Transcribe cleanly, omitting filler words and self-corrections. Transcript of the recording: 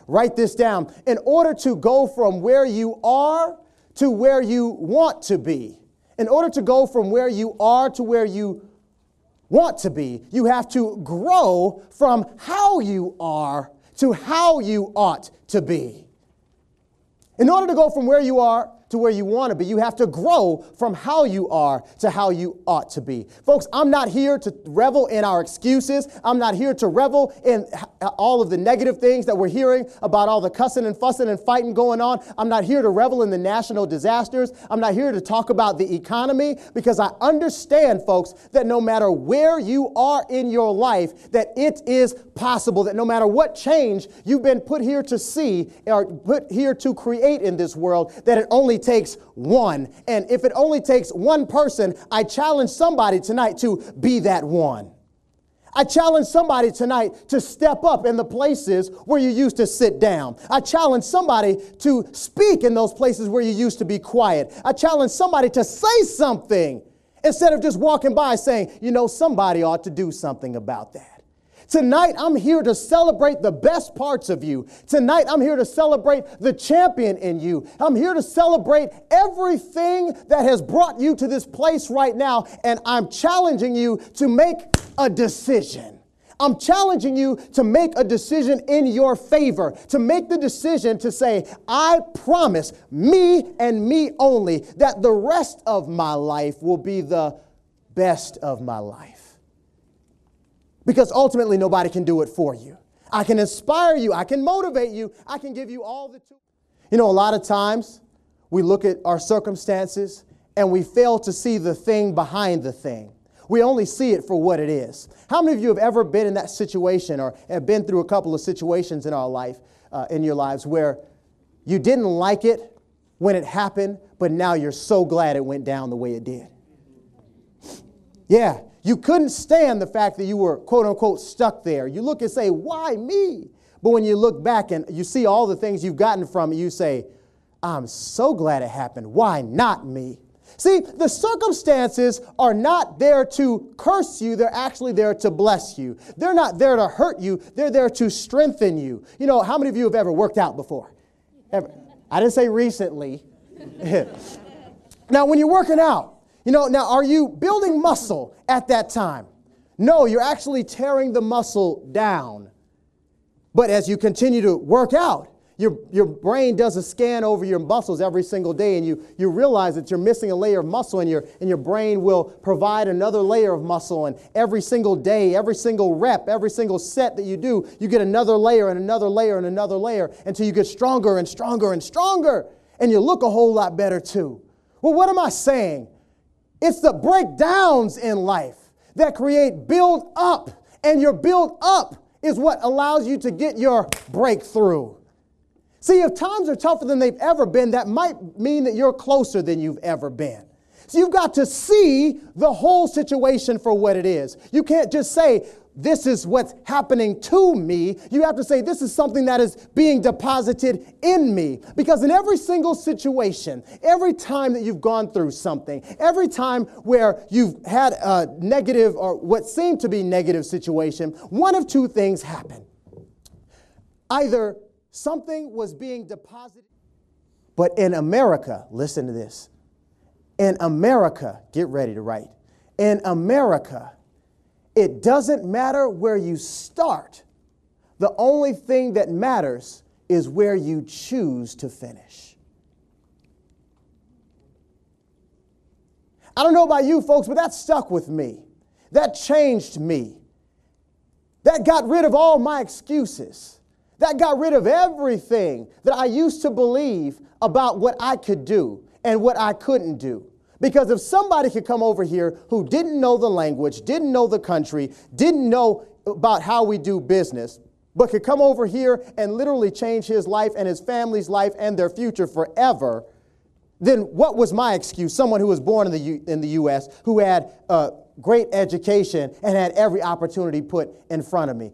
Write this down. In order to go from where you are to where you want to be, in order to go from where you are to where you want to be, you have to grow from how you are to how you ought to be. In order to go from where you are to where you want to be, you have to grow from how you are to how you ought to be. Folks, I'm not here to revel in our excuses. I'm not here to revel in all of the negative things that we're hearing about all the cussing and fussing and fighting going on. I'm not here to revel in the national disasters. I'm not here to talk about the economy, because I understand, folks, that no matter where you are in your life, that it is possible, that no matter what change you've been put here to see or put here to create in this world, that it only takes one. And if it only takes one person, I challenge somebody tonight to be that one. I challenge somebody tonight to step up in the places where you used to sit down. I challenge somebody to speak in those places where you used to be quiet. I challenge somebody to say something instead of just walking by saying, you know, somebody ought to do something about that. Tonight, I'm here to celebrate the best parts of you. Tonight, I'm here to celebrate the champion in you. I'm here to celebrate everything that has brought you to this place right now, and I'm challenging you to make a decision. I'm challenging you to make a decision in your favor, to make the decision to say, I promise me and me only that the rest of my life will be the best of my life. Because ultimately, nobody can do it for you. I can inspire you. I can motivate you. I can give you all the tools. You know, a lot of times we look at our circumstances and we fail to see the thing behind the thing. We only see it for what it is. How many of you have ever been in that situation or have been through a couple of situations in our life, in your lives, where you didn't like it when it happened, but now you're so glad it went down the way it did? Yeah. You couldn't stand the fact that you were, quote unquote, stuck there. You look and say, why me? But when you look back and you see all the things you've gotten from it, you say, I'm so glad it happened. Why not me? See, the circumstances are not there to curse you. They're actually there to bless you. They're not there to hurt you. They're there to strengthen you. You know, how many of you have ever worked out before? Ever? I didn't say recently. Now, when you're working out, you know, now are you building muscle at that time? No, you're actually tearing the muscle down. But as you continue to work out, your brain does a scan over your muscles every single day, and you realize that you're missing a layer of muscle, and your brain will provide another layer of muscle. And every single day, every single rep, every single set that you do, you get another layer and another layer and another layer until you get stronger and stronger and stronger. And you look a whole lot better too. Well, what am I saying? It's the breakdowns in life that create build up. And your build up is what allows you to get your breakthrough. See, if times are tougher than they've ever been, that might mean that you're closer than you've ever been. So you've got to see the whole situation for what it is. You can't just say, this is what's happening to me. You have to say, this is something that is being deposited in me. Because in every single situation, every time that you've gone through something, every time where you've had a negative or what seemed to be negative situation, one of two things happened. Either something was being deposited, but in America, listen to this. In America, get ready to write. In America, it doesn't matter where you start. The only thing that matters is where you choose to finish. I don't know about you folks, but that stuck with me. That changed me. That got rid of all my excuses. That got rid of everything that I used to believe about what I could do and what I couldn't do. Because if somebody could come over here who didn't know the language, didn't know the country, didn't know about how we do business, but could come over here and literally change his life and his family's life and their future forever, then what was my excuse? Someone who was born in the U.S., who had great education and had every opportunity put in front of me.